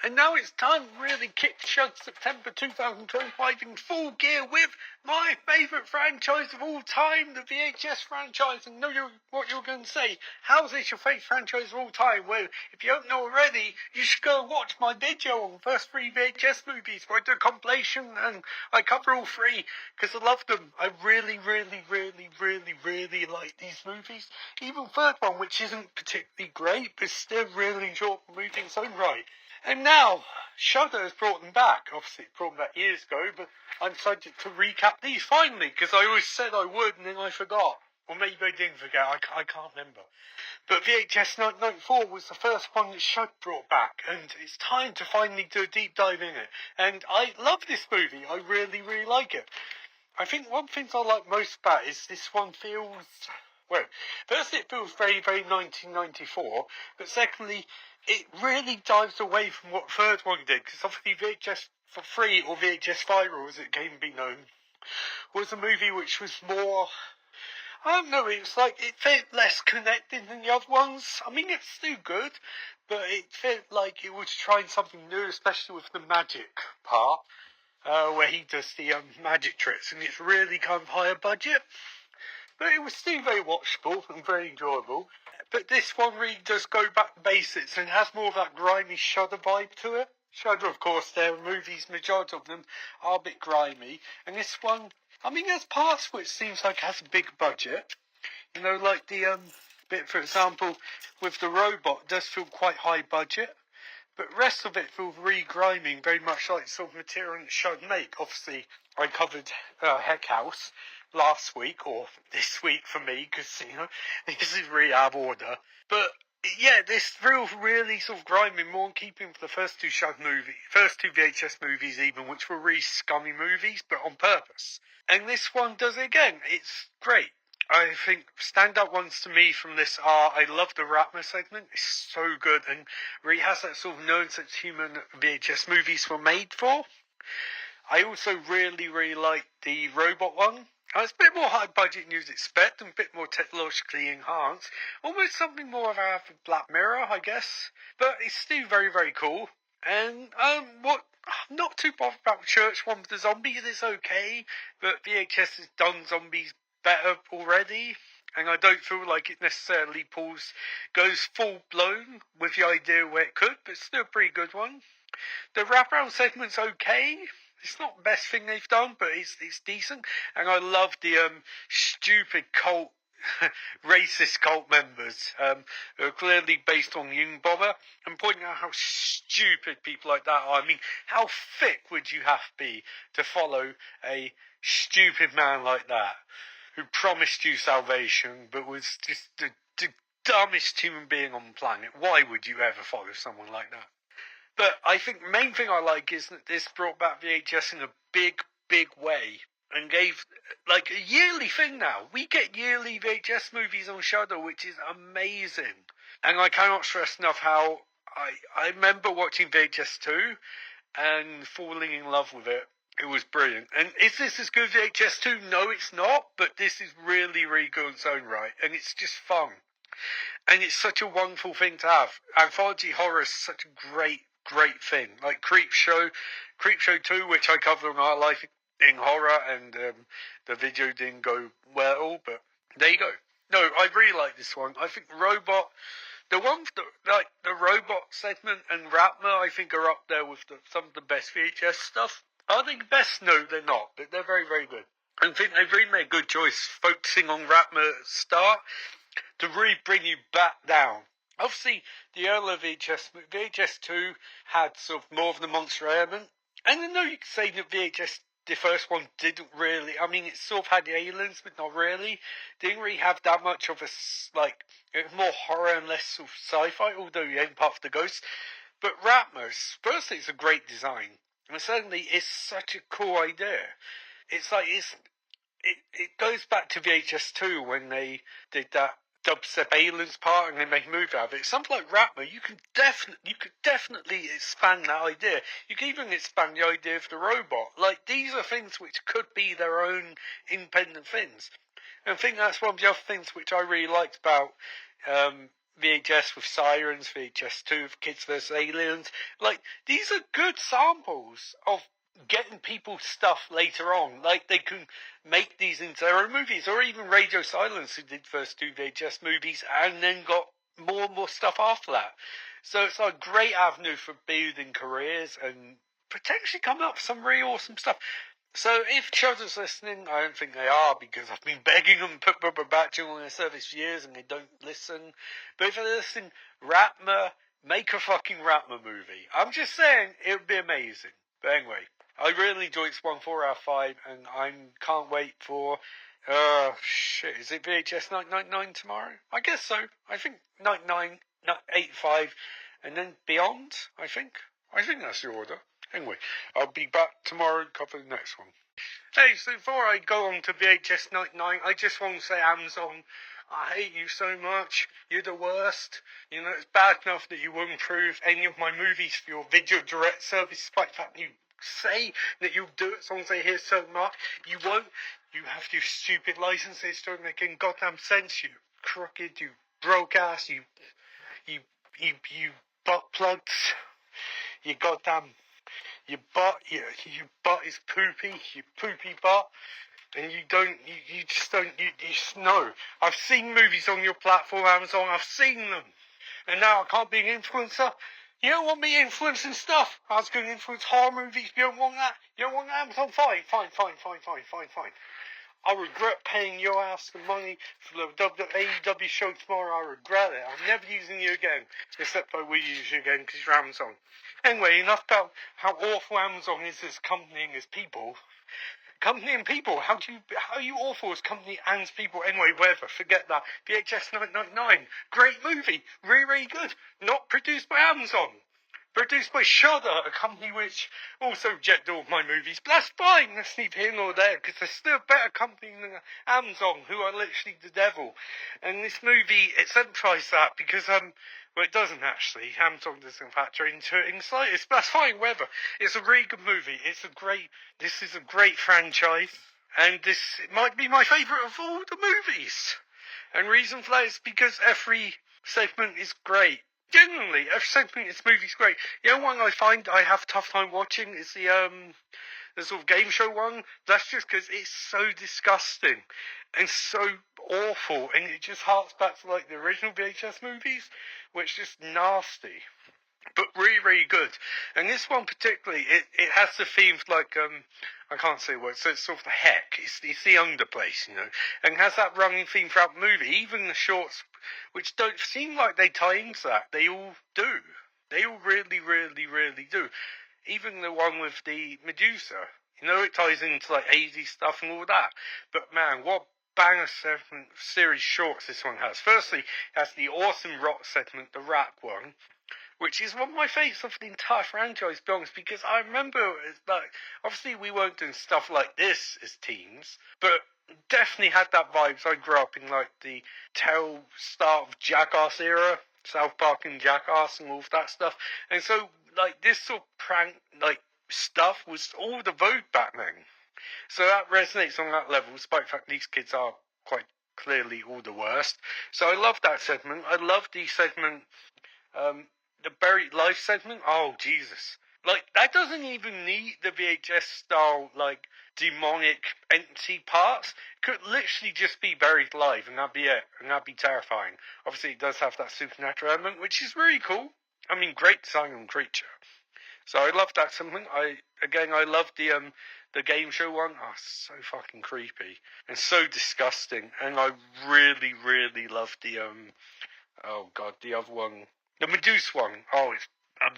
And now it's time to really kick Shudder September 2025 in full gear with my favourite franchise of all time, the VHS franchise. And know what you're going to say. How's this your favourite franchise of all time? Well, if you don't know already, you should go and watch my video on the first 3 VHS movies where I do a compilation and I cover all 3 because I love them. I really like these movies. Even third one, which isn't particularly great, but still really enjoyable movie in its own right. And now, Shudder has brought them back. Obviously, it brought them back years ago, but I'm decided to recap these finally, because I always said I would, and then I forgot. Or maybe I didn't forget, I can't remember. But VHS 1994 was the first one that Shudder brought back, and it's time to finally do a deep dive in it. And I love this movie, I really like it. I think one thing I like most about it is this one feels... Well, firstly, it feels very 1994, but secondly, it really dives away from what the third one did, because obviously VHS 3 or VHS 5, or as it came to be known, was a movie which was more, I don't know, it's like it felt less connected than the other ones. I mean, it's still good, but it felt like it was trying something new, especially with the magic part, where he does the magic tricks, and it's really kind of higher budget. But it was still very watchable and very enjoyable. But this one really does go back to basics and has more of that grimy Shudder vibe to it. Shudder, of course, their movies, majority of them, are a bit grimy. And this one, I mean, there's parts which seems like it has a big budget. You know, like the bit, for example, with the robot, does feel quite high budget. But the rest of it feels really grimy, very much like sort of material that Shudder make. Obviously, I covered Heck House last week, or this week for me, because, you know, this is really out of order. But, yeah, this feels really sort of grimy, more in keeping with the first 2 Shudder movies, first 2 VHS movies even, which were really scummy movies, but on purpose. And this one does it again. It's great. I think standout ones to me from this are, I love the Ratma segment, it's so good, and really has that sort of known sense of humour that VHS movies were made for. I also really like the robot one. It's a bit more high budget than you'd expect, and a bit more technologically enhanced. Almost something more of a Black Mirror, I guess. But it's still very cool. And, not too bothered about the church one with the zombies, it's okay. But VHS has done zombies better already. And I don't feel like it necessarily goes full blown with the idea where it could, but it's still a pretty good one. The wraparound segment's okay. It's not the best thing they've done, but it's decent. And I love the stupid cult, racist cult members who are clearly based on Young Bother, and pointing out how stupid people like that are. I mean, how thick would you have to be to follow a stupid man like that, who promised you salvation, but was just the dumbest human being on the planet? Why would you ever follow someone like that? But I think the main thing I like is that this brought back VHS in a big way and gave, like, a yearly thing now. We get yearly VHS movies on Shudder, which is amazing. And I cannot stress enough how I remember watching VHS 2 and falling in love with it. It was brilliant. And is this as good as VHS 2? No, it's not, but this is really good in its own right. And it's just fun. And it's such a wonderful thing to have. Anthology horror is such a great thing. Like Creepshow 2, which I covered on Our Life in Horror, and the video didn't go well, but there you go. No, I really like this one. I think Robot, the Robot segment and Ratma, I think are up there with some of the best VHS stuff. Are they the best? No, they're not, but they're very very good. I think they've really made a good choice focusing on Ratma at the start to really bring you back down. Obviously, the earlier VHS 2 had sort of more of the monster element. And I know you could say that the first one didn't really, I mean, it sort of had the aliens, but not really. Didn't really have that much of a, like, it was more horror and less sort of sci-fi, although you ain't part of the ghosts. But Ratmas, firstly, it's a great design. And secondly, it's such a cool idea. It's like, it goes back to VHS 2 when they did that dubstep aliens part and they make a movie out of it. Something like Ratma, you could definitely expand that idea. You could even expand the idea of the robot. Like, these are things which could be their own independent things. And I think that's one of the other things which I really liked about VHS with Sirens, VHS 2 with Kids vs. Aliens. Like, these are good samples of getting people stuff later on. Like, they can make these into their own movies, or even Radio Silence, who did first 2 VHS movies and then got more and more stuff after that. So it's a great avenue for building careers and potentially coming up with some really awesome stuff. So if Shudder's listening, I don't think they are, because I've been begging them to put Rubber Batch on their service for years and they don't listen. But if they're listening, Ratma, make a fucking Ratma movie. I'm just saying, it would be amazing. But anyway, I really enjoyed this one, 4 out of 5, and I can't wait for, is it VHS 999 tomorrow? I guess so. I think 99, 85, and then beyond, I think. I think that's the order. Anyway, I'll be back tomorrow to cover the next one. Hey, so before I go on to VHS 99, I just want to say, Amazon, I hate you so much. You're the worst. You know, it's bad enough that you won't approve any of my movies for your video direct service, despite the fact you say that you'll do it as long as they hear certain mark. You won't. You have to stupid licenses to make any goddamn sense, you crooked, you broke ass, you butt plugs, you goddamn, your butt is poopy, you poopy butt, and you just know. I've seen movies on your platform, Amazon, I've seen them, and now I can't be an influencer. You don't want me influencing stuff. I was going to influence horror movies, you don't want that? You don't want that, Amazon? Fine. I'll regret paying your ass the money for the AEW show tomorrow. I regret it. I'm never using you again. Except I will use you again because you're Amazon. Anyway, enough about how awful Amazon is as company and as people. Company and people, how are you awful as company and as people? Anyway, whatever, forget that. VHS 999, great movie, really good. Not produced by Amazon. Produced by Shudder, a company which also rejected all my movies. But that's fine, that's neither here nor there, because there's still a better company than Amazon, who are literally the devil. And this movie exemplifies that, because, well, it doesn't actually. Amazon doesn't factor into it in the slightest, but that's fine, whatever. It's a really good movie. This is a great franchise, and it might be my favourite of all the movies. And reason for that is because every segment is great. Genuinely, every segment in this movie's great. The only one I find I have a tough time watching is the sort of game show one. That's just because it's so disgusting and so awful, and it just harks back to like the original VHS movies, which is just nasty. But really, really good. And this one particularly, it has the themes like, I can't say what, so it's sort of the heck. It's the underplace, you know. And it has that running theme throughout the movie. Even the shorts, which don't seem like they tie into that, they all do. They all really, really, really do. Even the one with the Medusa. You know, it ties into like hazy stuff and all that. But man, what banger series shorts this one has. Firstly, it has the awesome rock segment, the rap one, which is one of my favourites of the entire franchise, to be honest, because I remember, like, obviously we weren't doing stuff like this as teens, but definitely had that vibe. So I grew up in, like, the start of Jackass era, South Park and Jackass and all of that stuff, and so, like, this sort of prank, like, stuff was all the vogue back then. So that resonates on that level, despite the fact these kids are quite clearly all the worst. So I love that segment. I love the segment, the Buried Life segment. Oh, Jesus. Like, that doesn't even need the VHS style, like, demonic entity parts. It could literally just be Buried Life, and that'd be it. And that'd be terrifying. Obviously, it does have that supernatural element, which is really cool. I mean, great design on creature. So I love that segment. I love the game show one. Oh, so fucking creepy. And so disgusting. And I really, really love the, the other one. The Medusa one. Oh, it's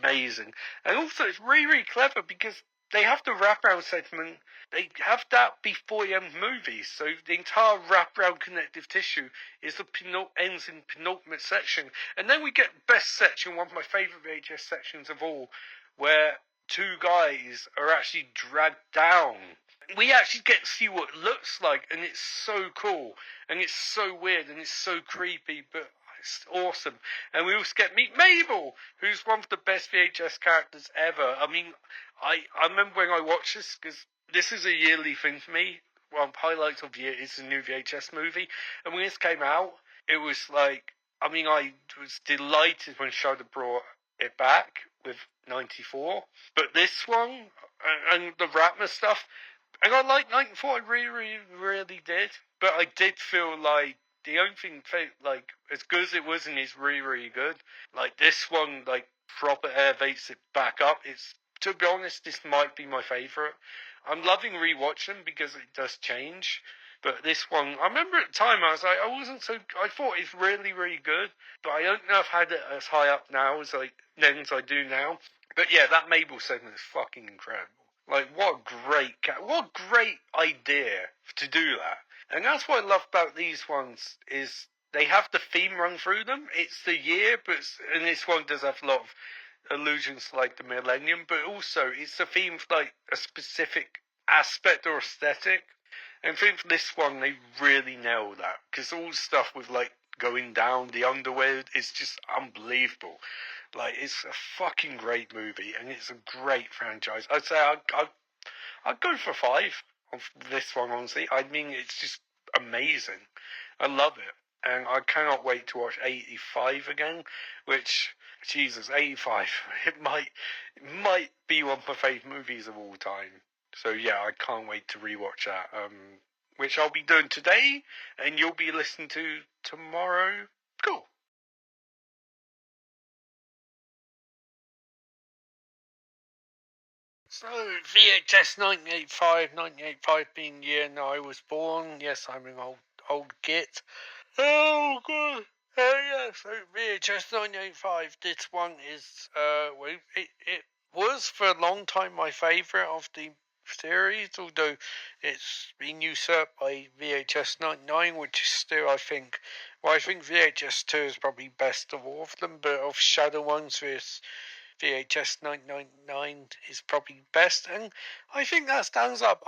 amazing. And also, it's really, really clever because they have the wraparound segment. They have that before the end of movies. So the entire wraparound connective tissue is ends in penultimate section. And then we get best section, one of my favourite VHS sections of all, where two guys are actually dragged down. We actually get to see what it looks like, and it's so cool, and it's so weird, and it's so creepy, but it's awesome. And we also get meet Mabel, who's one of the best VHS characters ever. I mean, I remember when I watched this, because this is a yearly thing for me. One of the highlights of the year is the new VHS movie, and when this came out, it was like, I mean, I was delighted when Shudder brought it back with 94, but this one and the Ratner stuff, and I like 94, I really did, but I did feel like the only thing, like, as good as it was and it's really good, like, this one, like, proper elevates it back up. It's, to be honest, this might be my favourite. I'm loving rewatching because it does change. But this one, I remember at the time I was like, I thought it's really good, but I don't know if I had it as high up now as I do now. But yeah, that Mabel segment is fucking incredible. Like, what a great idea to do that. And that's what I love about these ones is they have the theme run through them. It's the year, and this one does have a lot of allusions to, like, the millennium, but also it's a theme for, like, a specific aspect or aesthetic. And I think for this one, they really nailed that. Because all the stuff with, like, going down, the underwear, is just unbelievable. Like, it's a fucking great movie, and it's a great franchise. I'd say I'd go for 5 on this one, honestly. I mean, it's just amazing. I love it. And I cannot wait to watch 85 again, which, Jesus, 85, it might be one of my favourite movies of all time. So yeah, I can't wait to rewatch that, which I'll be doing today, and you'll be listening to tomorrow. Cool. So, VHS 1985 being the year I was born. Yes, I'm an old git. Oh, God. Oh, yeah, so VHS 1985, this one is, it was for a long time my favourite of the series, although it's been usurped by VHS 99, which is still, I think VHS 2 is probably best of all of them, but of Shadow ones, this VHS 999 is probably best, and I think that stands up.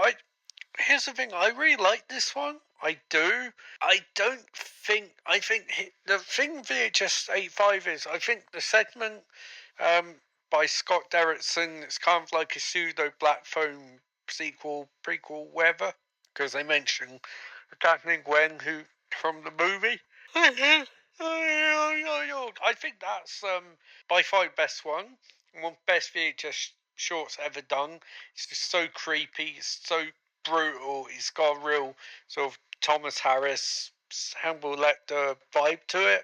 Here's the thing, I really like this one. I do. I think the thing VHS 85 is, I think the segment by Scott Derrickson, it's kind of like a pseudo Black Phone sequel, prequel, whatever, because they mention Kathleen Gwen, who from the movie. I think that's by far the best one best VHS shorts ever done. It's just so creepy, it's so brutal, it's got a real sort of Thomas Harris, Hannibal Lecter vibe to it.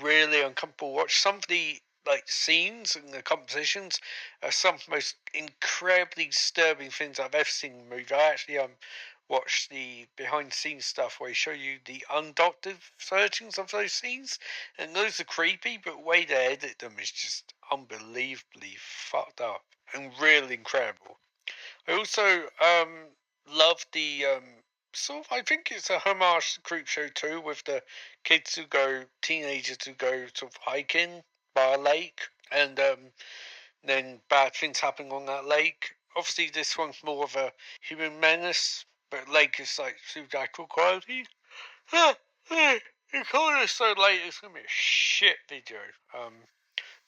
Really uncomfortable watch. Some of the scenes and the compositions are some of the most incredibly disturbing things I've ever seen in a movie. I actually watch the behind the scenes stuff where they show you the undoctored versions of those scenes, and those are creepy, but the way they edit them is just unbelievably fucked up and really incredible. I also love the sort of, I think it's a homage to Creepshow 2 with the teenagers who go sort of hiking by a lake, and then bad things happening on that lake. Obviously, this one's more of a human menace, but lake is like supernatural quality. It's kind of so late, it's gonna be a shit video.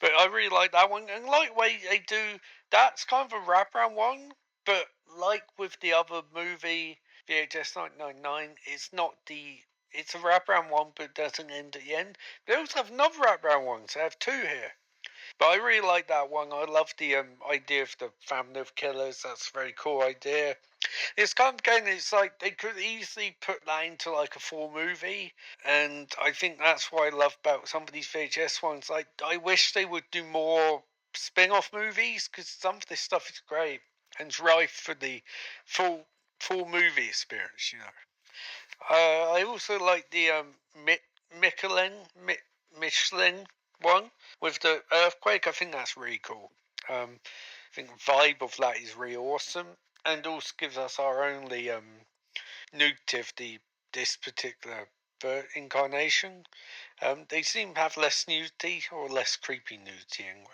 But I really like that one, and like the way they do, that's kind of a wraparound one, but like with the other movie, VHS 999, it's a wraparound one, but it doesn't end at the end. They also have another wraparound one, so I have 2 here. But I really like that one. I love the idea of the family of killers. That's a very cool idea. It's kind of again, it's like they could easily put that into like a full movie, and I think that's what I love about some of these VHS ones. Like, I wish they would do more spin-off movies, because some of this stuff is great and it's rife for the full movie experience. I also like the Michelin one with the earthquake. I think that's really cool. I think the vibe of that is really awesome, and also gives us our only nudity of this particular incarnation. They seem to have less nudity, or less creepy nudity anyway.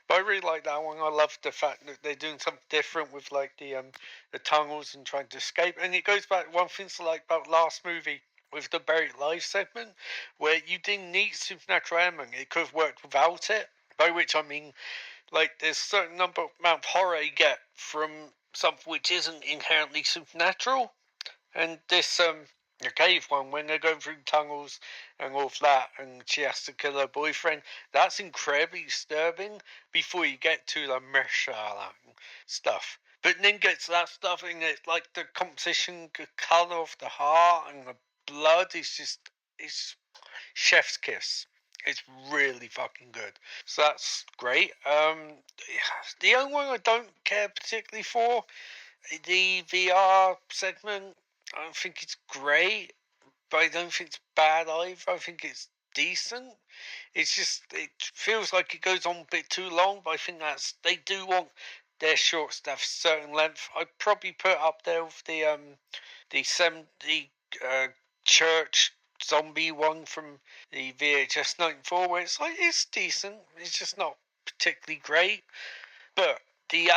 But I really like that one. I love the fact that they're doing something different with like the tunnels and trying to escape. And it goes back to one thing I like about last movie with the Buried Life segment, where you didn't need supernatural element. It could have worked without it. By which I mean, like, there's a certain amount of horror you get from something which isn't inherently supernatural. And this The cave one, when they're going through tunnels and all of that, and she has to kill her boyfriend, that's incredibly disturbing before you get to the Meshala stuff. But then gets that stuff, and it's like the composition, the colour of the heart and the blood is just, it's chef's kiss. It's really fucking good. So that's great. The only one I don't care particularly for, the VR segment, I don't think it's great, but I don't think it's bad either. I think it's decent. It's just, it feels like it goes on a bit too long, but I think they do want their short stuff certain length. I'd probably put up there with the church zombie one from the VHS 94, where it's like, it's decent. It's just not particularly great. But the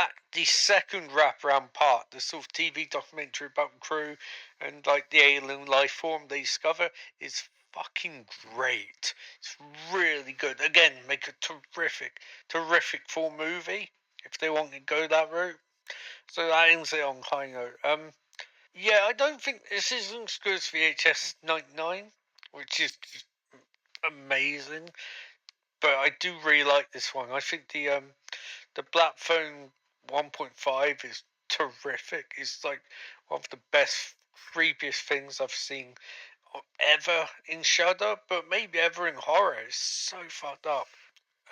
second wraparound part, the sort of TV documentary about the crew and like the alien life form they discover, is fucking great. It's really good. Again, make a terrific full movie if they want to go that route. So that ends it on high note. Yeah, I don't think this isn't as good as VHS 99, which is amazing. But I do really like this one. I think the Black Phone 1.5 is terrific. It's like one of the best, creepiest things I've seen ever in Shudder, but maybe ever in horror. It's so fucked up.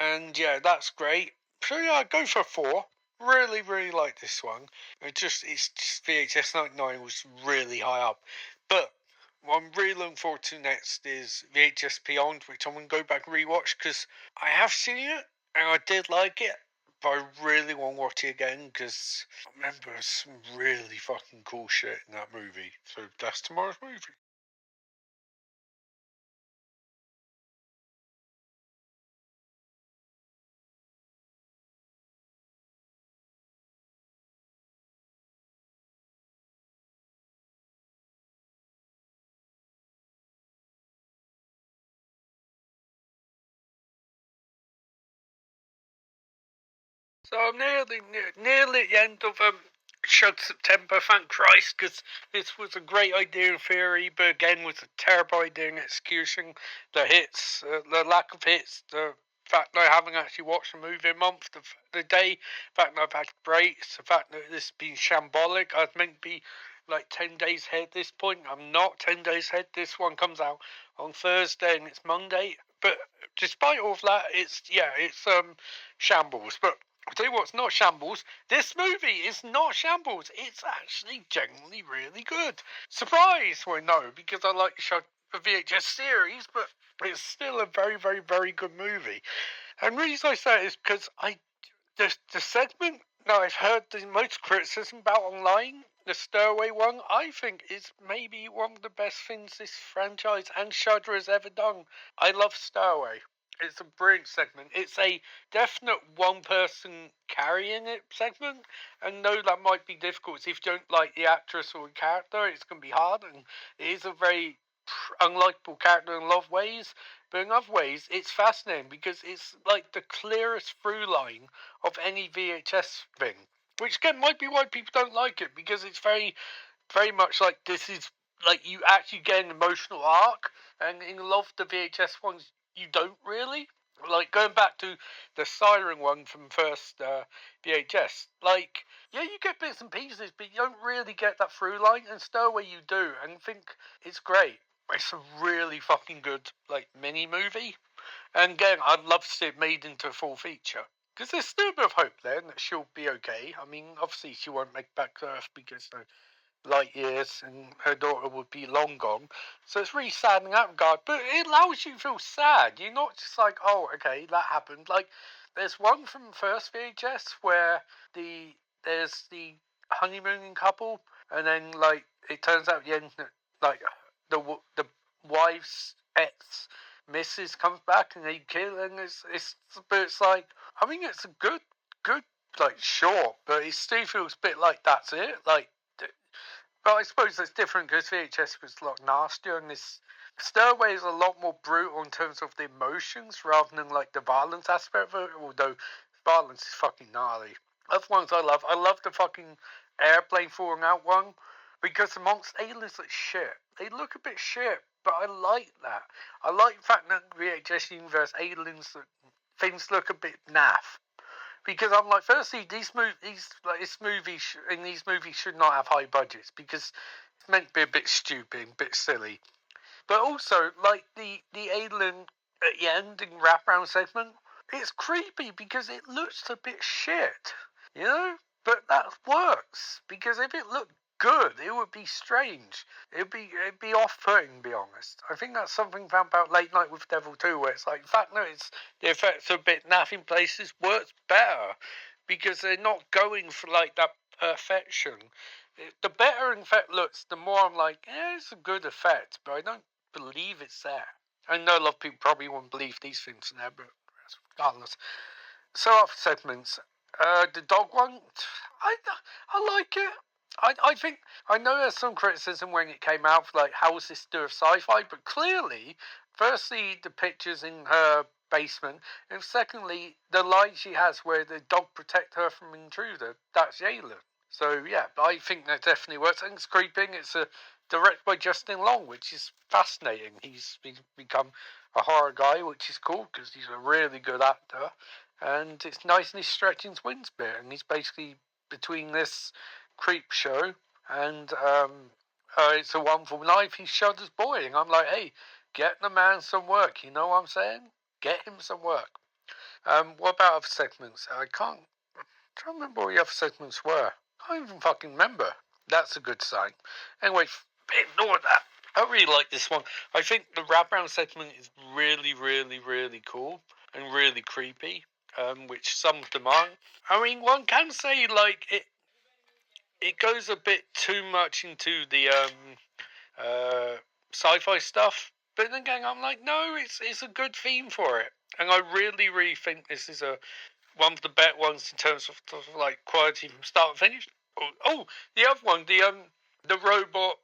And yeah, that's great. So yeah, I'd go for 4. Really like this one. It's just VHS 99 was really high up. But what I'm really looking forward to next is VHS Beyond, which I'm going to go back and rewatch because I have seen it and I did like it, but I really want to watch it again because I remember some really fucking cool shit in that movie. So that's tomorrow's movie. So I'm nearly at the end of Shud September, thank Christ, because this was a great idea in theory, but again was a terrible idea in execution. The hits, the lack of hits, the fact that I haven't actually watched a movie a month, the fact that I've had breaks, the fact that this has been shambolic. I was meant to be like 10 days ahead at this point. I'm not 10 days ahead. This one comes out on Thursday and it's Monday. But despite all of that, it's shambles. But I'll tell you what's not shambles. This movie is not shambles. It's actually genuinely really good. Surprise! Well, no, because I like the VHS series, but it's still a very good movie. And the reason I say it is because the segment that I've heard the most criticism about online, the Stowaway one, I think is maybe one of the best things this franchise and Shudder has ever done. I love Stowaway. It's a brilliant segment. It's a definite one person carrying it segment. And no, that might be difficult. If you don't like the actress or the character, it's going to be hard. And it is a very unlikable character in a lot of ways. But in other ways, it's fascinating because it's like the clearest through line of any VHS thing. Which again might be why people don't like it, because it's very much like this is like you actually get an emotional arc, and in a lot of the VHS ones you don't really. Like going back to the Siren one from first VHS, like yeah, you get bits and pieces, but you don't really get that through line. And Stowaway you do, and think it's great. It's a really fucking good like mini movie. And again, I'd love to see it made into a full feature. Because there's still a bit of hope there that she'll be okay. I mean, obviously she won't make back to Earth because light years and her daughter would be long gone. So it's really sad in that regard. But it allows you to feel sad. You're not just like, oh, okay, that happened. Like, there's one from first VHS where there's the honeymooning couple, and then like it turns out at the end that like the wife's ex missus comes back and they kill, and but it's like I mean it's a good like short, but it still feels a bit like that's it. Like but I suppose that's different because VHS was a lot nastier, and this Stairway is a lot more brutal in terms of the emotions rather than like the violence aspect of it. Although violence is fucking gnarly. Other ones I love. I love the fucking airplane falling out one because amongst aliens like shit. they look a bit shit, but I like that. I like the fact that VHS universe aliens things look a bit naff. Because I'm like, firstly, these movies should not have high budgets because it's meant to be a bit stupid, a bit silly. But also, like the alien at the ending wraparound segment, it's creepy because it looks a bit shit, you know. But that works because if it looked good, it would be strange. It'd be off-putting, to be honest. I think that's something found about Late Night with Devil 2, where it's like, in fact, no, it's the effects are a bit naff in places, works better because they're not going for like that perfection. The better in fact looks, the more I'm like, yeah, it's a good effect, but I don't believe it's there. I know a lot of people probably won't believe these things are there, but regardless. So after segments, the dog one, I like it. I think I know there's some criticism when it came out for like how is this to do with sci-fi, but clearly, firstly the pictures in her basement, and secondly the line she has where the dog protect her from intruder. That's Jalen. So yeah, I think that definitely works. And it's creeping. It's directed by Justin Long, which is fascinating. He's become a horror guy, which is cool because he's a really good actor. And it's nice and he's stretching his wings a bit. And he's basically between this creep show and It's a Wonderful Life, he's Shudder's boy. And I'm like, hey, get the man some work. You know what I'm saying? Get him some work. What about other segments? I can't remember what the other segments were. I can't even fucking remember. That's a good sign. Anyway, ignore that. I really like this one. I think the wraparound segment is really, really, really cool and really creepy, which some of them aren't. I mean, one can say, like, it goes a bit too much into the sci-fi stuff, but then again, I'm like, no, it's a good theme for it. And I really, really think this is one of the better ones in terms of like quality from start to finish. Oh, the other one, the robot.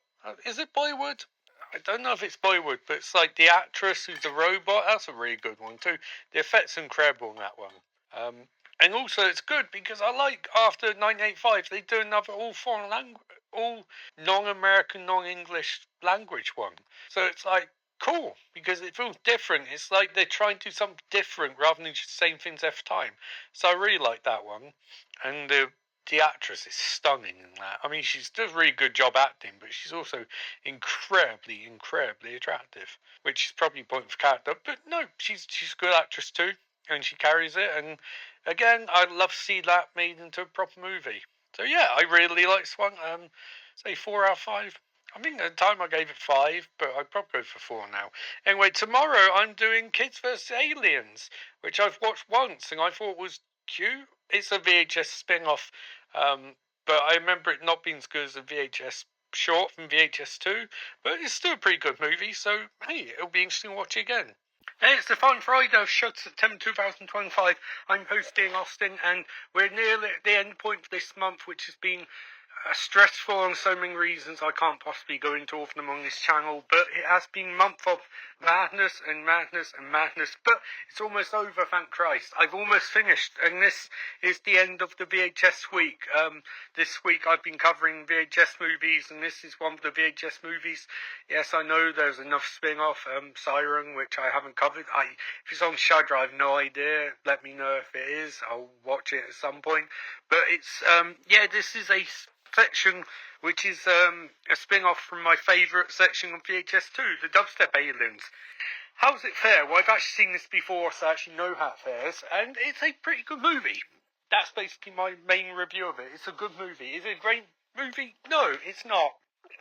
Is it Boywood? I don't know if it's Boywood, but it's like the actress who's the robot. That's a really good one too. The effects are incredible in that one. And also it's good because I like after 1985 they do another all foreign language, all non-American, non-English language one. So it's like cool because it feels different. It's like they're trying to do something different rather than just the same things every time. So I really like that one. And the actress is stunning in that. I mean, she does a really good job acting, but she's also incredibly, incredibly attractive, which is probably a point for character. But no, she's a good actress too, and she carries it. And again, I'd love to see that made into a proper movie. So yeah, I really like this one. Say 4 out of 5. I think at the time I gave it 5, but I'd probably go for 4 now. Anyway, tomorrow I'm doing Kids vs. Aliens, which I've watched once and I thought was cute. It's a VHS spin-off, but I remember it not being as good as a VHS short from VHS 2, but it's still a pretty good movie, so hey, it'll be interesting to watch it again. Hey, it's the final Friday of Shudder September 2025. I'm hosting Austin, and we're nearly at the end point for this month, which has been stressful on so many reasons. I can't possibly go into all of them on this channel, but it has been a month of madness and madness and madness, but it's almost over, thank Christ. I've almost finished, and this is the end of the VHS week. This week I've been covering VHS movies, and this is one of the VHS movies. Yes, I know there's another spin-off, Siren, which I haven't covered. If it's on Shudder, I have no idea. Let me know if it is. I'll watch it at some point. But it's, this is a section which is a spin-off from my favourite section of VHS 2, the Dubstep Aliens. How's it fare? Well, I've actually seen this before, so I actually know how it fares, and it's a pretty good movie. That's basically my main review of it. It's a good movie. Is it a great movie? No, it's not.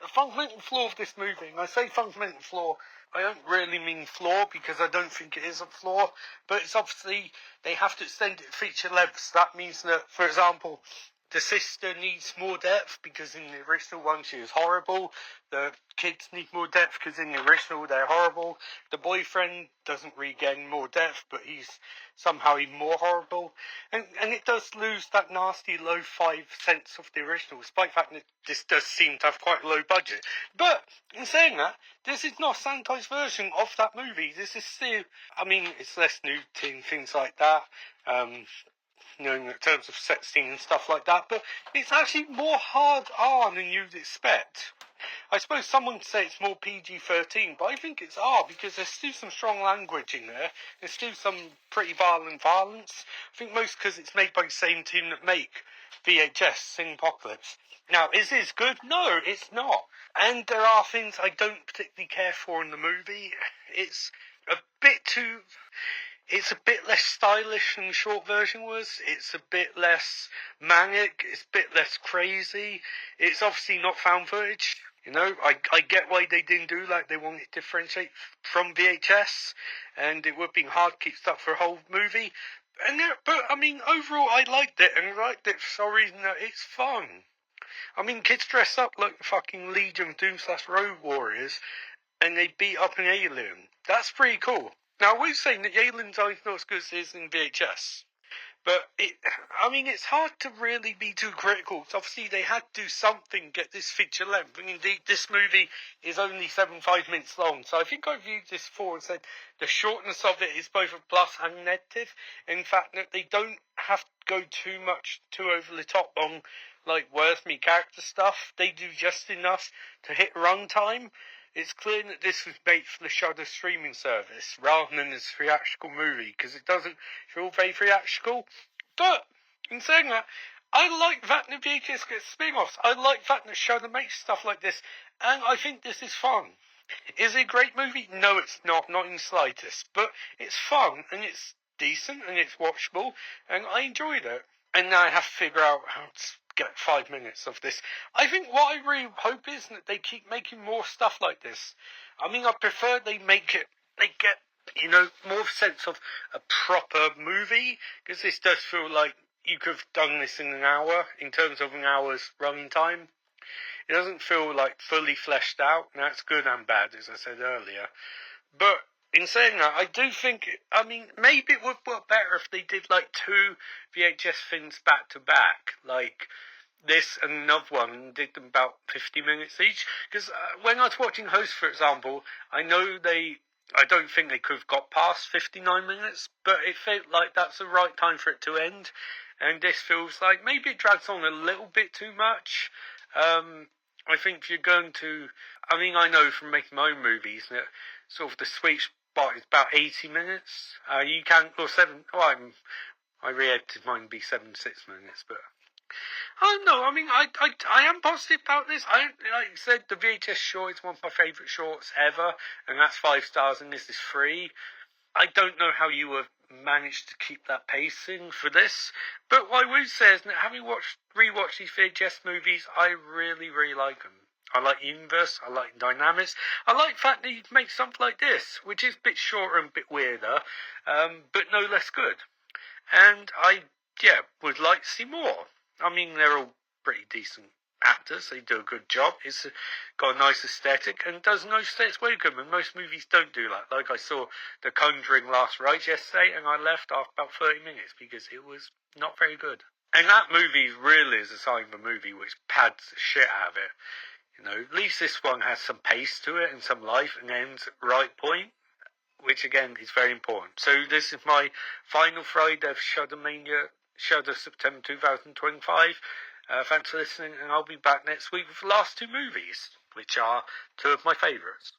The fundamental flaw of this movie, and I say fundamental flaw, I don't really mean flaw because I don't think it is a flaw, but it's obviously they have to extend it feature lengths. That means that, for example, the sister needs more depth because in the original one she was horrible. The kids need more depth because in the original they're horrible. The boyfriend doesn't really get any more depth, but he's somehow even more horrible. And it does lose that nasty low 5 cents of the original, despite the fact that this does seem to have quite a low budget. But in saying that, this is not a sanitised version of that movie. This is still, I mean, it's less nudity and things like that. In terms of sex scene and stuff like that, but it's actually more hard on than you'd expect. I suppose someone would say it's more PG-13, but I think it's R because there's still some strong language in there. There's still some pretty violent violence. I think most because it's made by the same team that make VHS, Apocalypse. Now, is this good? No, it's not. And there are things I don't particularly care for in the movie. It's a bit less stylish than the short version was. It's a bit less manic. It's a bit less crazy. It's obviously not found footage. You know, I get why they didn't do like they wanted to differentiate from VHS, and it would have been hard to keep stuff for a whole movie. But I mean, overall, I liked it, and I liked it for some reason that it's fun. I mean, kids dress up like fucking Legion of Doom / Road Warriors, and they beat up an alien. That's pretty cool. Now, I was saying that the aliens aren't as good as it is in VHS. But, it's hard to really be too critical. Because obviously, they had to do something to get this feature length. And indeed, this movie is only 75 minutes long. So I think I viewed this before and said the shortness of it is both a plus and a negative. In fact, that they don't have to go too over the top on, like, worth me character stuff. They do just enough to hit runtime. It's clear that this was made for the Shudder streaming service rather than as a theatrical movie, because it doesn't feel very theatrical. But, in saying that, I like the fact that VHS gets spin-offs. I like the fact that Shudder makes stuff like this, and I think this is fun. Is it a great movie? No, it's not in the slightest. But it's fun, and it's decent, and it's watchable, and I enjoyed it. And now I have to figure out how to get 5 minutes of this. I think what I really hope is that they keep making more stuff like this. I mean, I prefer they get, more of a sense of a proper movie, because this does feel like you could have done this in an hour, in terms of an hour's running time. It doesn't feel like fully fleshed out, and that's good and bad, as I said earlier. But in saying that, I do think, maybe it would work better if they did like 2 VHS things back to back, like this and another one, and did them about 50 minutes each. Because when I was watching Host, for example, I don't think they could have got past 59 minutes, but it felt like that's the right time for it to end. And this feels like maybe it drags on a little bit too much. I think if you're going to, I know from making my own movies that sort of the sweet spot is about 80 minutes. I re-edited mine to be 76 minutes, but I don't know. I am positive about this. Like I said, the VHS short is one of my favourite shorts ever, and that's 5 stars, and this is 3. I don't know how you have managed to keep that pacing for this, but what I would say is that having rewatched these VHS movies, I really, really like them. I like the universe, I like the dynamics, I like the fact that you can make something like this, which is a bit shorter and a bit weirder, but no less good. And I would like to see more. They're all pretty decent actors, they do a good job. It's got a nice aesthetic, and does no aesthetics welcome, and most movies don't do that. Like I saw The Conjuring Last Rites yesterday, and I left after about 30 minutes because it was not very good. And that movie really is a sign of a movie which pads the shit out of it. At least this one has some pace to it and some life and ends at the right point, which again is very important. So this is my final Friday of Shudder September 2025. Thanks for listening, and I'll be back next week with the last 2 movies, which are 2 of my favourites.